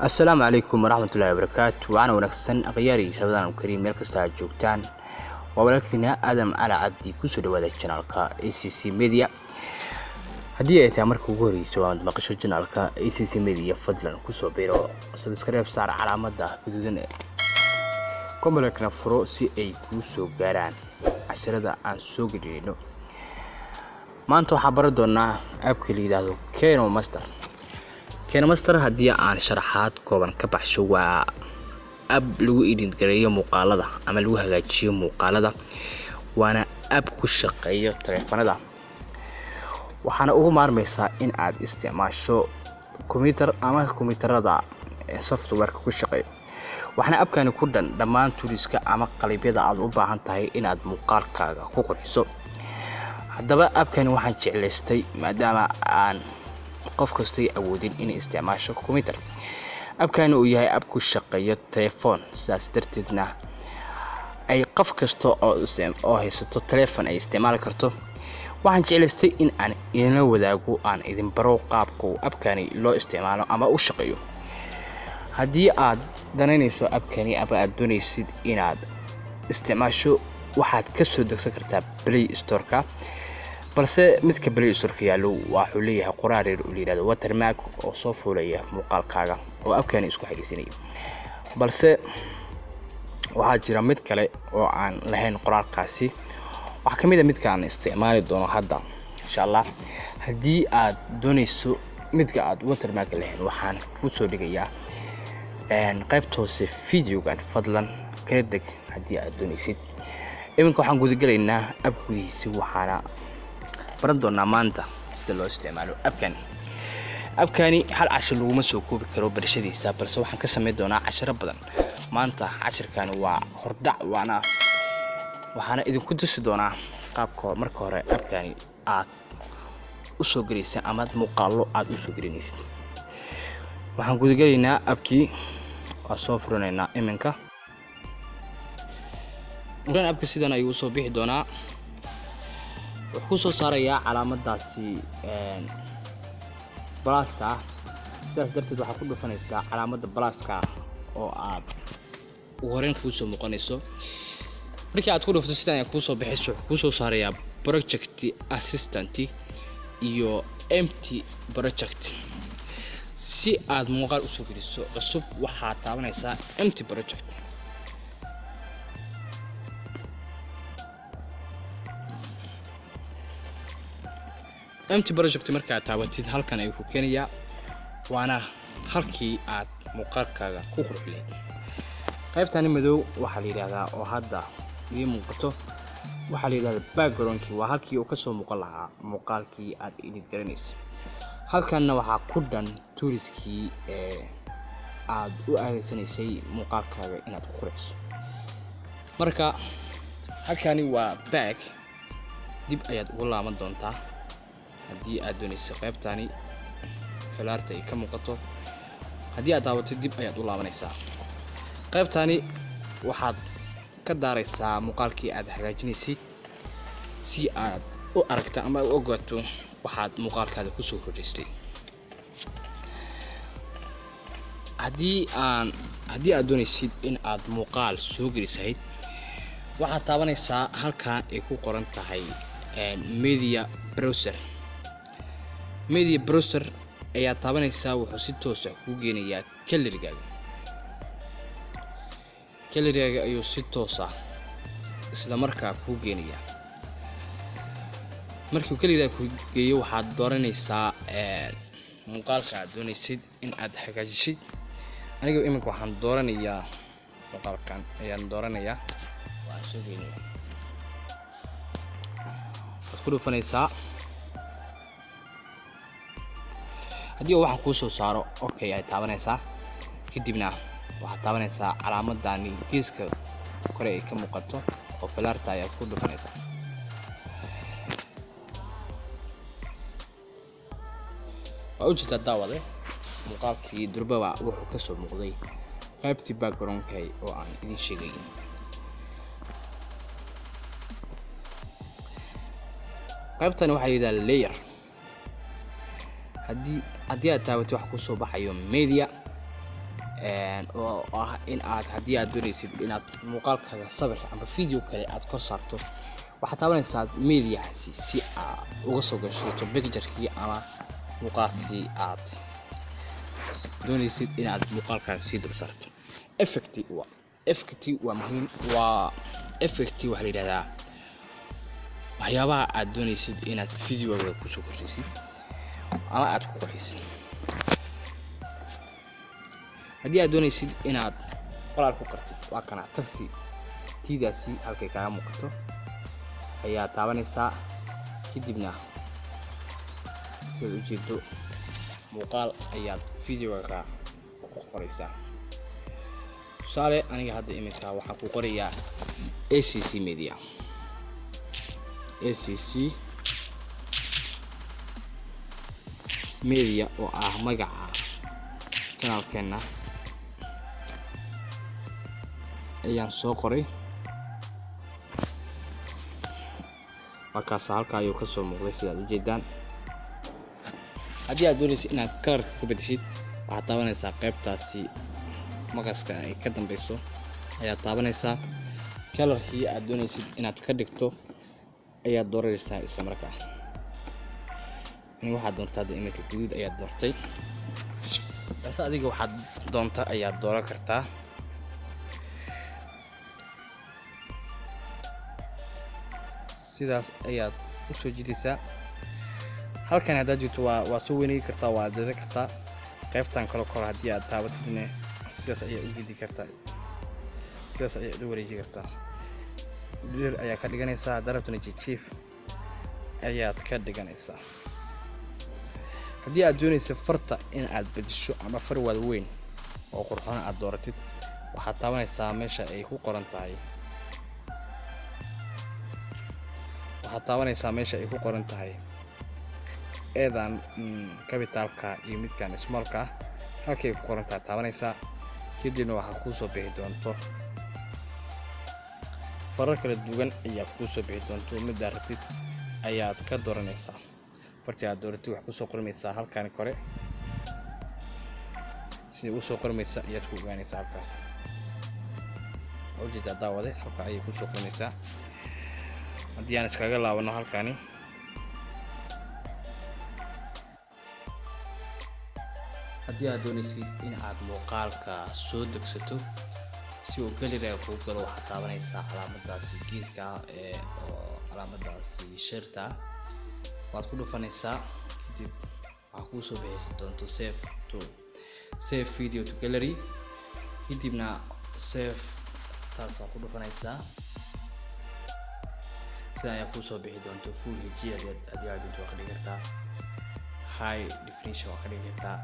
السلام عليكم ورحمة الله وبركاته. وأنا ونكسن أغياري شبابنا الكريم مركز جوجتان ولكن آدم على عبدي كسر وهذا القناة ACC Media. هدي أتمرك وجوري سواء ما قشوا القناة ACC Media فضلا كسر بيرو سبسكرايب صار على مدة بدون كم لكن فرو سي أي كسر جيران عشرة ده عن سوق جديدو ما أنتوا حبردونا أبكي لهذا كينو ماستر هدي عن شرحات كوبان كبحشو waa ab lagu edit gareeyo muuqaalada ama lagu hagaajiyo muuqaalada waana ab ku shaqeeyo taleefanada waxaana ugu maarmaysaa in aad isticmaasho computer ama computerada software ku shaqeeyo waxaana abkani ku dhammaan toolska ama qalabyada aad u baahan tahay in aad muuqaalkaaga ku qurxiso haddaba abkani waxaan jeclaystay maadaama aan qof kastoo awoodin in isticmaasho computer abkani uu yahay ab ku shaqeeyo telephone sidaas darteedna ay qof kasto oo haysto telephone ay isticmaali karto waxaan jeclaystay in aan idin wadaago aan idin baro qaabka abkani loo isticmaalo ama u shaqeeyo haddii aad danaynayso abkani ama aad doonaysid inaad isticmaasho waxaad ka soo degsan kartaa Play Store-ka balse midka Play Store-ka yaalo waxa uu leeyahay qoraal yar oo la yiraahdo watermark oo soo fuulaya muuqaalkaaga oo abkani isku xiriirinaya balse waxa jira mid kale oo aan lahayn qoraalkaasi waxa kamid ah midka aan isticmaali doono hadda insha Allah haddii aad doonayso midka aad watermark lahayn waxaan ku soo dhigayaa qaybta hoose videogan fadlan kala deg haddii aad doonaysid iminka waxaan guda galaynaa abkiisa waxaana baran doonaa maanta sida loo isticmaalo abkani hal cashir laguma soo koobi karo barashadiisa balse waxaan ka sameyn doonaa cashiro badan maanta cashirkan waa hordhac waxaana idinku tusi doonaa qaabka marka hore abkani aad u soo galaysa ama muuqaalo aad u soo galinaysid waxaan guda galaynaa abkii waa soo furanaynaa iminka markaan abka sidan ayuu soo bixi doonaa wuxuu soo saarayaa calaamadaasi blasta sidaas darteed waxa ku dhufanaysaa calaamada blaska oo aad u horeen ku soo muuqanayso markii aad ku dhufto sidan ay ku soo bixiso wuxuu soo saarayaa project assistant iyo empty project si aad muuqaal u soo geliso cusub waxa taabanaysaa empty project marka taabatid halkan ay ku keenaya waana halkii aad muuqaalkaaga ku qurxiyay qaybtani madow waxa la yiraahdaa oo hadda idin muuqato waxa la yiraahdaa background-kii waa halkii uu ka soo muuqan lahaa muuqaalkii aad edit garanaysay halkanna waxa ku dhan toolskii aad u adeegsanaysay muuqaalkaaga inaad ku qurxiso marka halkani waa back dib ayaad ugu laaban doontaa haddii aad doonayso qaybtani falaarta ay ka muuqato haddii aad daawato dib ayaad u laabanaysaa qaybtani waxaad ka daaraysaa muuqaalkii aad hagaajinaysay si aad u aragto ama u ogaato waxaad muuqaalkaada ku soo kordhisay haddii aad doonaysid in aad muuqaal soo gelisayd waxaad taabanaysaa halkan ay ku qoran tahay media browser ayaa taabanaysaa wuxuu si toos ah ku geenayaa gallery-gaaga ayuu si toos ah isla markaa ku geenayaa markii gallery-ga ku geeyo waxaad dooranaysaa muuqaalka aad doonaysid in aad hagaajisid aniga iminka waxaan dooranayaa muuqaalkan ayaan dooranayaa waa soo geenayaa isku dhufanaysaa haddii waxaan ku soo saaro okay ay taabanaysaa kadibna waxaad taabanaysaa calaamadani geeska kore ay ka muuqato oo falaarta ay ku dhufanaysaa waa u jeedaa daawade muuqaalkii durbaba wuxuu ka soo muuqday qaybtii background-kay oo aan idin sheegay qaybtani waxaa la yiraahdaa layer haddii aad taabato wax ku soo baxayo media oo ah in aad haddii aad doonaysid inaad muuqaalkaaga sawir ama video kale aad kor saarto waxaad taabanaysaa mediahaasi si aad uga soo gashato picture-kii ama muuqaalkii aad doonaysid inaad muuqaalkaaga sii dul saarto. effect waa muhiim. waa effect waxa la yiraahdaa waxyaabaha aad doonaysid inaad video-gaaga ku soo kordhisid ama aad ku qurxisid. haddii aad doonaysid inaad qoraal ku qortid waa kana taxi tiidaasi halkay kaaga muuqato ayaa taabanaysaa kadibna sida ujeedo muuqaal ayaad video-gaaga ku qoraysaa. tusaale aniga hadda iminka waxaan ku qorayaa ACC media oo ah magaca channelkeena ayaan soo qoray. markaas halka ayuu ka soo muuqday sida aad ujeedaan. haddii aad doonaysid inaad colorka ka bedeshid waxaad taabanaysaa qaybtaasi maqaska ay ka dambeyso ayaad taabanaysaa. colorkii aad doonaysid inaad ka dhigto ayaad dooranaysaa isla markaa. waxaad doontaa hadda imika guduud ayaad doortay balse adiga waxaad doonta ayaad dooran kartaa. sidaas ayaad u soo jiidaysaa. halkan haddaad joogto waa soo weynay kartaa, waa diri kartaa. qaybtan kale kor haddii aad taabatidna sidaas ayaa u gidi kartaa, sidaas ayaa u wareeji kartaa. dir ayaa ka dhiganaysaa. darabtana jiif ayaad ka dhiganaysaa. haddii aad doonayso farta in aad bedesho ama far wada weyn oo qurxoon aad dooratid waxaad taabanaysaa meesha ay ku qoran tahay eedan capitalka iyo midkan smallka halkay ku qoran tahay taabanaysaa. kadibna waxaa kuu soo bixi doonto farar kala duwan ayaa kuu soo bixi doonto. midda rabtid ayaad ka dooranaysaa. farti aad dooratid wax ku soo qormaysaa halkan kore si uu soo qormaysa ayaad ku ogaanaysaa halkaas. ujeeda daawade halka ayay ku soo qormaysaa. haddii aan iskaga laabano halkani haddii aad doonaysid in aad muuqaalka soo degsato si uu gallery ku galo waxaad taabanaysaa calaamadaasi geeska oo calaamadaasi shirta waad ku dhufanaysaa. kadib waxaa kuu soo bixi doonto save video to gallery. kadibna save taas ku dhufanaysaa. sida ayaa kuu soo bixi doonto full HD haddii aad doonto waa ka dhigi kartaa. high definition waa ka dhigi kartaa.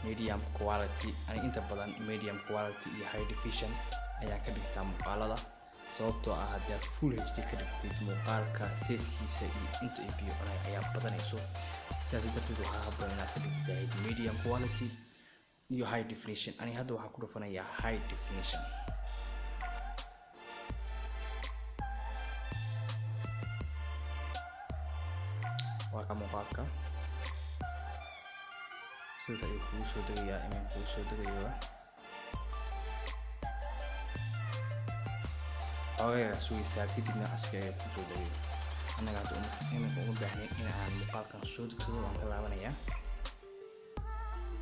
medium quality ani inta badan medium quality iyo high definition ayaa ka dhigtaa muuqaalada sababtoo ah haddii aad full HD ka dhigtid muuqaalka size-kiisa iyo inta ay biyo cunay ayaa badanayso. sidaas darteed waxaa habboon inaad ka dhigtahay medium quality iyo high definition. ani hadda waxaan ku dhufanayaa high definition. waa ka muuqaalka sidaas ayuu kugu soo degayaa. imin kugu soo degayaa xoogayga sugaysaa kadibna aska ayaa ku soo degaya. annaga hadda iminka uma baahnayn in aan muuqaalkan soo degsado waan ka laabanayaa.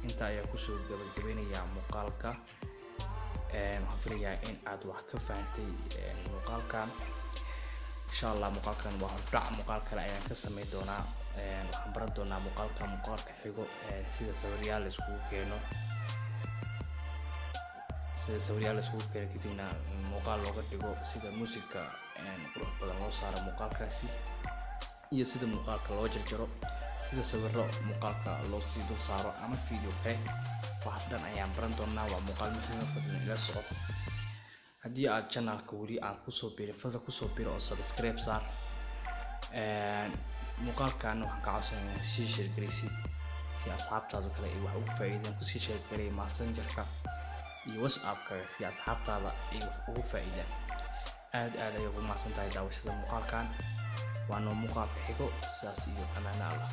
inta ayaa kusoo gabagabeynayaa muuqaalka. waxaan filayaa in aad wax ka fahantay muuqaalkan. insha Allah muuqaalkan waa hordhac. muuqaal kale ayaan ka sameyn doonaa. waxaan baran doonaa muuqaalka xigo sida sawiryaal iskugu keeno kadibna muuqaal looga dhigo sida muusiga qurux badan loo saaro muuqaalkaasi iyo sida muuqaalka loo jarjaro sida sawirro muuqaalka loo sii dul saaro ama video kale. waxaas dhan ayaan baran doonaa. waa muuqaal muhiim ah, fadlan ila soco. haddii aad channelka weli aad kusoo biirin fadlan kusoo biir oo subscribe saar. muuqaalkan waxaan ka codsanayaa sii share garaysid si asxaabtaadu kale ay wax ugu faa'iideen. kusii share garay messengerka iyo whatsappka si asxaabtaada ay wax ugu faa'iideen. aad ayay ugu mahadsantahay daawashada muuqaalkan. waa noo muuqaalka xigo. sidaas iyo amaano Allah.